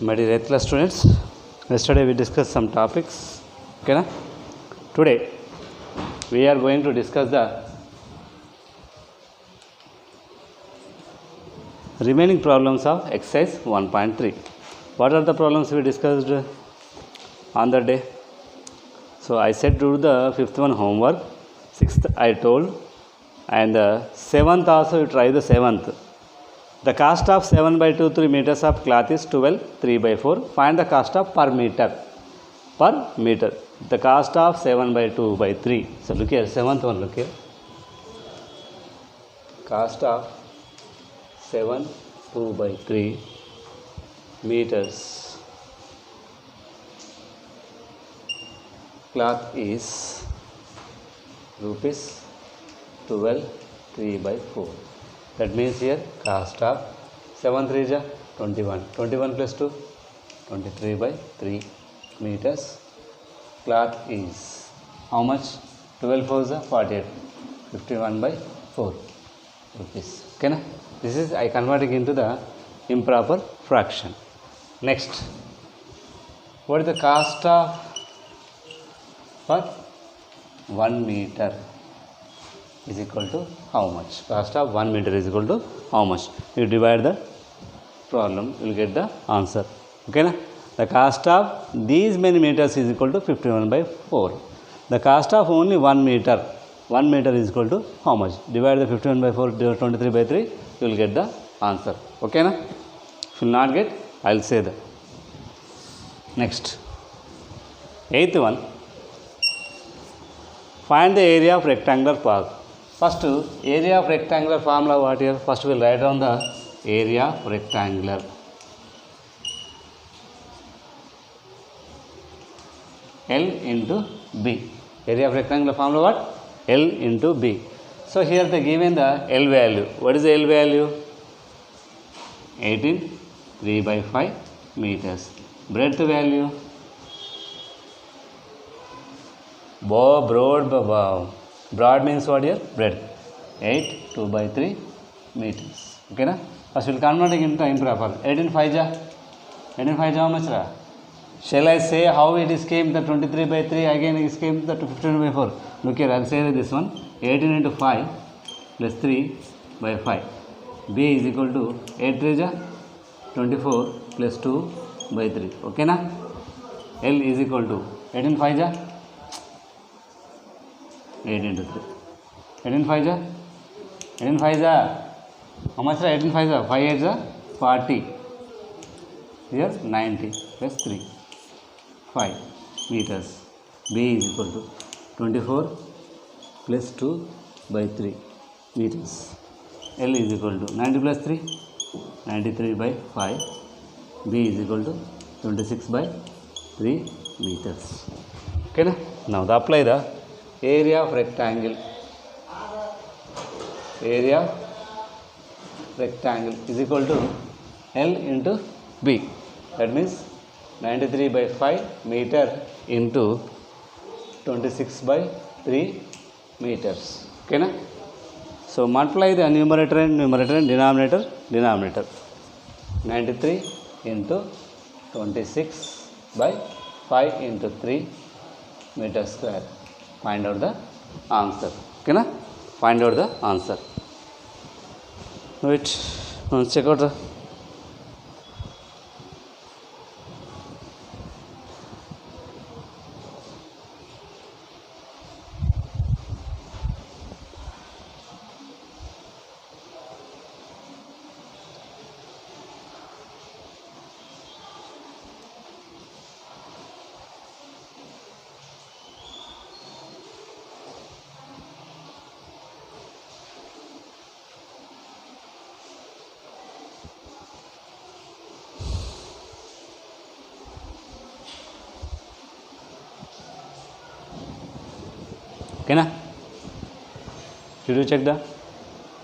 My dear 8th class students, yesterday we discussed some topics. Okay, na? Today we are going to discuss the remaining problems of exercise 1.3. What are the problems we discussed on the day? So I said do the 5th one homework, 6th I told, and the 7th also you try the 7th. The cost of 7 by 2 3 meters of cloth is 12 3 by 4. Find the cost of per meter. Per meter. The cost of 7 by 2 by 3. So look here, 7th one look here. Cost of 7 2 by 3 meters cloth is rupees 12 3 by 4. That means here cost of 7 3 is 21. 21 plus 2, 23 by 3 meters. Cloth is how much? 12 4 is 48. 51 by 4 rupees. Okay, na? This is I converting into the improper fraction. Next, what is the cost of per 1 meter? Is equal to how much? Cost of 1 meter is equal to how much? You divide the problem, you will get the answer. Okay, na? The cost of these many meters is equal to 51 by 4. The cost of only 1 meter is equal to how much? Divide the 51 by 4, 23 by 3, you will get the answer. Okay, na? If you will not get, I will say that. Next, 8th one. Find the area of rectangular park. First, area of rectangular formula what here? First we will write down the area of rectangular. L into B. Area of rectangular formula what? L into B. So here they given the L value. What is the L value? 18 3 by 5 meters. Breadth value? Broad means what here? Breadth. 8 2 by 3 meters. Okay, na? First we will convert it into improper. 18 5 ja. 18 5 ja how much ra? Shall I say how it is came the 23 by 3 again it came the 15 by 4? Look here, I will say this one. 18 into 5 plus 3 by 5. B is equal to 8 3 ja 24 plus 2 by 3. Okay, na? L is equal to 18 5 ja 8 into 3. 18 5 ja? 18 5 ja? How much ra? 18 5 ja? 5 8 ja? 40. Here 90 plus 3. 5 meters. B is equal to 24 plus 2 by 3 meters. L is equal to 90 plus 3. 93 by 5. B is equal to 26 by 3 meters. Okay, na? Now apply the area of rectangle. Area of rectangle is equal to L into B. That means 93 by 5 meter into 26 by 3 meters. Okay, na? So multiply the numerator and denominator. 93 into 26 by 5 into 3 meter square. Find out the answer. Okay, na? Find out the answer. Wait, let's check out the okay, na? Did you check the?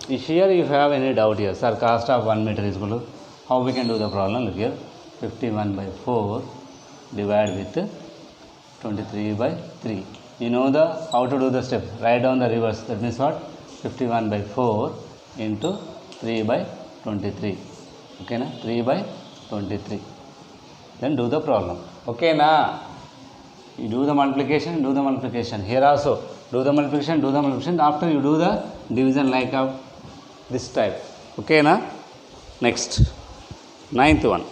If here you have any doubt here, sir, cost of 1 meter is equal to, how we can do the problem? Look here, 51 by 4 divided with 23 by 3. You know the how to do the step. Write down the reverse. That means what? 51 by 4 into 3 by 23. Okay, na? 3 by 23. then do the problem. Okay na? You do the multiplication. Here also do the multiplication. After you do the division like of this type. Okay na? Next, ninth one.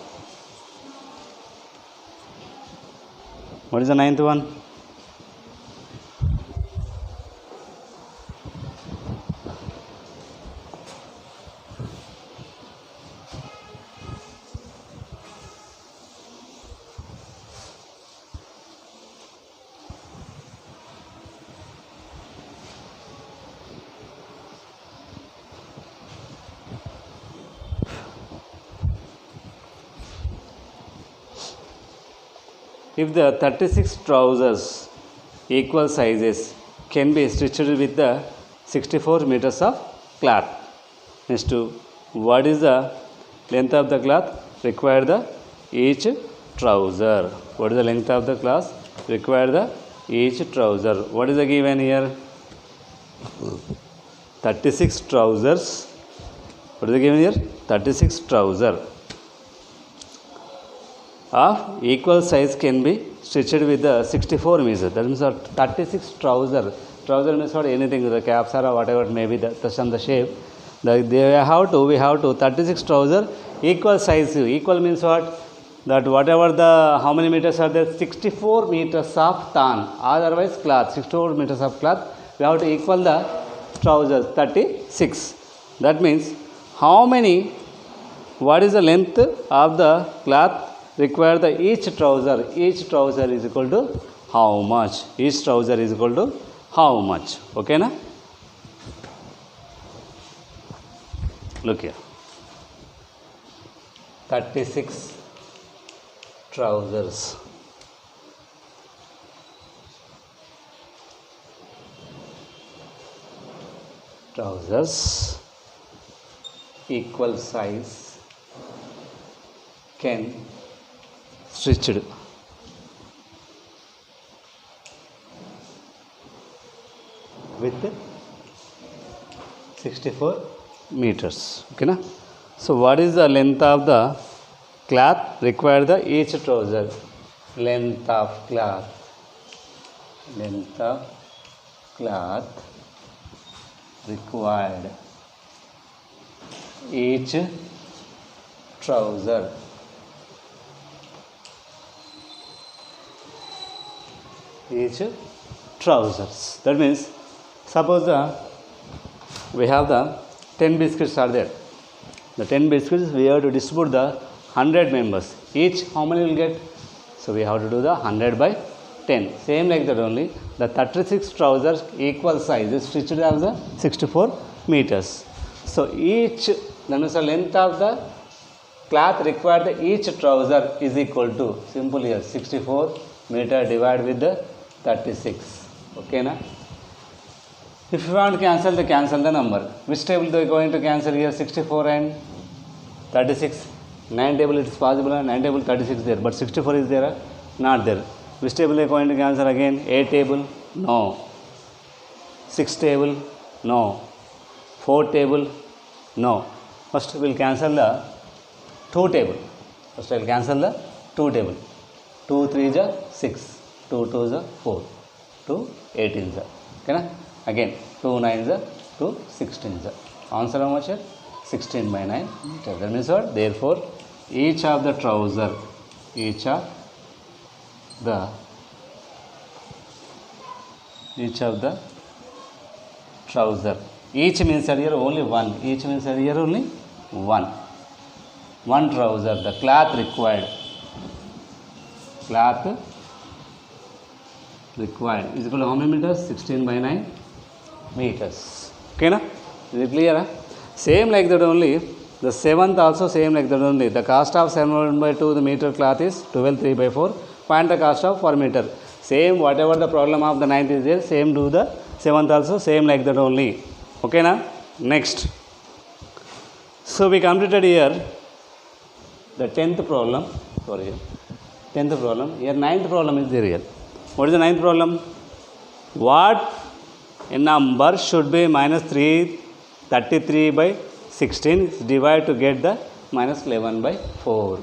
What is the ninth one? If the 36 trousers equal sizes can be stitched with the 64 meters of cloth. Next to what is the length of the cloth required the each trouser. What is the length of the cloth required the each trouser. What is the given here? 36 trousers. What is the given here? 36 trouser of equal size can be stitched with the 64 meters. That means 36 trouser. Trouser means what? Anything, the caps or whatever it may be, the shape. We have to 36 trouser equal size. Equal means what? That whatever the, how many meters are there? 64 meters of tan. Otherwise cloth. 64 meters of cloth. We have to equal the trousers 36. That means how many, what is the length of the cloth require the each trouser is equal to how much? Each trouser is equal to how much? Okay na? Look here. 36 trousers. Trousers equal size can stitched with 64 meters. Okay na? So what is the length of the cloth required the each trouser? Length of cloth required each trouser. Each trousers. That means suppose we have the 10 biscuits are there. The 10 biscuits we have to distribute the 100 members. Each how many will get? So we have to do the 100 by 10. Same like that only. The 36 trousers equal size is stitched as the 64 meters. So each, that means the length of the cloth required the each trouser is equal to, simple here, 64 meter divided with the 36. Okay na? If you want to cancel the number. Which table they are going to cancel here? 64 and 36. 9 table it is possible, 9 table 36 there, but 64 is there, not there. Which table they are going to cancel again? 8 table? No. 6 table? No. 4 table? No. First we will cancel the 2 table. First I will cancel the 2 table. 2 3 is 6. 2 2 is 4. 2 18 is. Okay na? Again 2 9 is 2 16 is. Answer how much here? 16 by 9 meter. That means what? Therefore, each of the trouser, each of the trouser. Each means here only one. Each means here only one. One trouser. The cloth required. Cloth required is equal to how many meters? 16 by 9 meters. Okay na? Is it clear? Same like that only. The seventh also same like that only. The cost of 7 by 2 the meter cloth is 12 3 by 4. Find the cost of per meter. Same whatever the problem of the ninth is there. Same do the seventh also same like that only. Okay na? Next. So we completed here the 10th problem. Sorry. 10th problem. Here 9th problem is there here. What is the 9th problem? What a number should be minus 33 by 16 is divided to get the minus 11 by 4.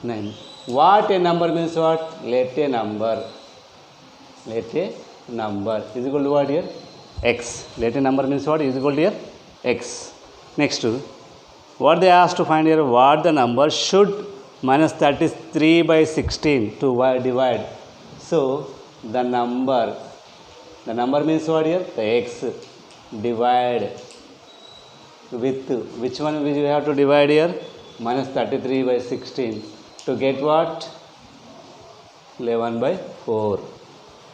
9. What a number means what? Let a number. Let a number is equal to what here? X. Let a number means what? Is equal to here? X. Next, what they asked to find here, what the number should minus 33 by 16 to divide. So the number means what here? The X. Divide with which one we have to divide here? Minus 33 by 16 to get what? 11 by 4.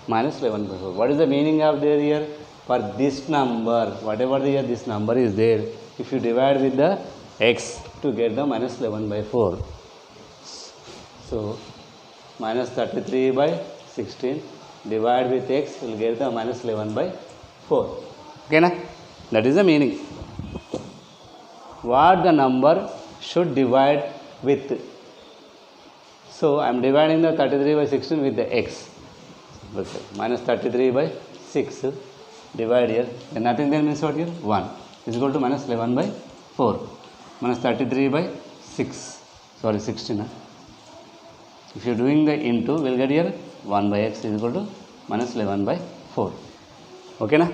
Minus 11 by 4. What is the meaning of there here? For this number, whatever this number is there, if you divide with the X to get the minus 11 by 4. So minus 33 by 16 divide with X will get the minus 11 by 4. Okay na? That is the meaning. What the number should divide with. So I am dividing the 33 by 16 with the X. Okay. Minus 33 by 6 divide here. And nothing there means what here? 1 is equal to minus 11 by 4. Minus 33 by 6. Sorry, 16. Huh? If you are doing the into, we will get here 1 by X is equal to minus 11 by 4. Okay na?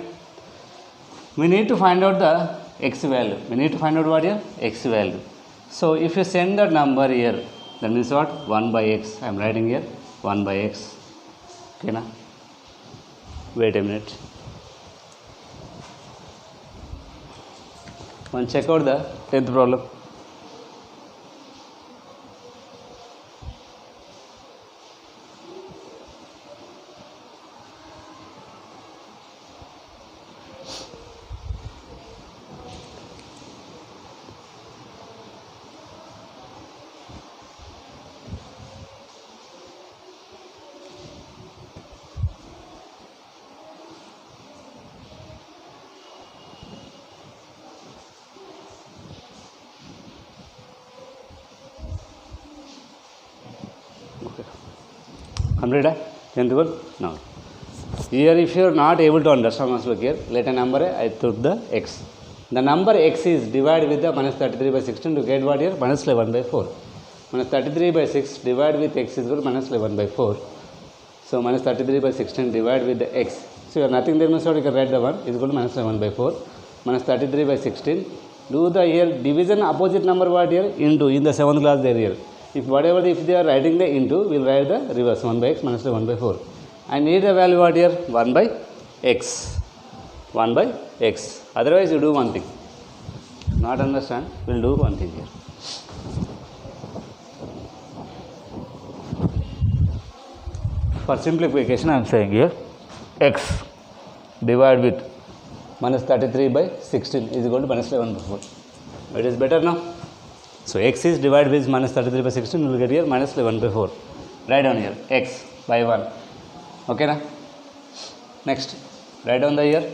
We need to find out the X value. We need to find out what here? X value. So if you send that number here, that means what? 1 by X. I am writing here 1 by X. Okay na? Wait a minute. One check out the 10th problem. Complete? 10th one? No. Here if you are not able to understand, must look here. Let a number, I took the X. The number X is divided with the minus 33 by 16 to get what here? Minus 11 by 4. Minus 33 by 6 divided with X is equal to minus 11 by 4. So minus 33 by 16 divided with the X. So you have nothing there, means what you can write the 1 is equal to minus 11 by 4. Minus 33 by 16. Do the here division opposite number what here? Into in the 7th class there here. If they are writing the into, we will write the reverse 1 by X minus 1 by 4. I need the value what here? 1 by X. 1 by X. Otherwise you do one thing. Not understand? We will do one thing here. For simplification I am saying here X divided with minus 33 by 16 is equal to minus 11 by 4. It is better now. So X is divided with minus 33 by 16, we will get here minus 11 by 4. Write down here X by 1. Okay na? Next, write down the here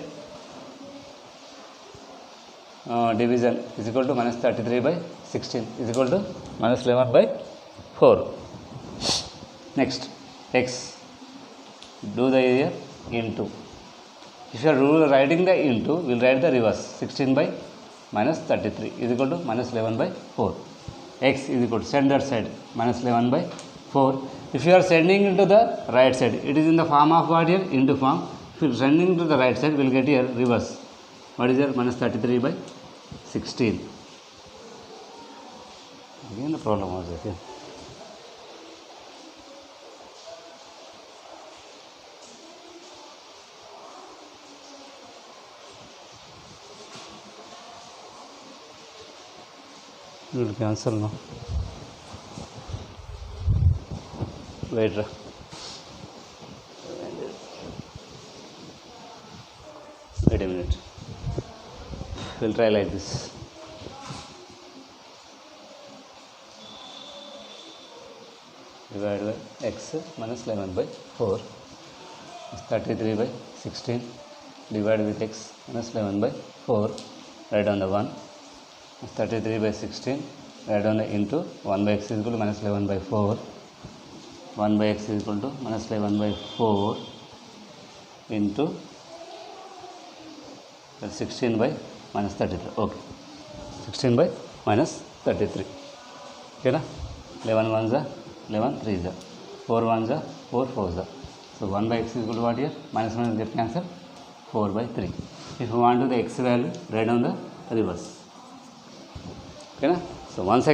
division is equal to minus 33 by 16 is equal to minus 11 by 4. Next, X, do the here into. If you are writing the into, we will write the reverse 16 by minus 33 is equal to minus 11 by 4. X is equal to send that side minus 11 by 4. If you are sending into the right side, it is in the form of what here? Into form. If you are sending to the right side, we will get here reverse. What is here? Minus 33 by 16. Again the problem was here. You will cancel now. Wait. Wait a minute. We'll try like this. Divided by X minus 11 by 4 is 33 by 16 divided with X minus 11 by 4. Write on the 1. 33 by 16, write down the into 1 by X is equal to minus 11 by 4. 1 by X is equal to minus 11 by 4 into 16 by minus 33. Okay. 16 by minus 33. Okay na? 11 1 जा 11 3 जा 4 1 जा 4 4 जा. So 1 by x is equal to what here? Minus minus get cancel, 4 by 3. If you want to the x value, write down the reverse. Okay na? So once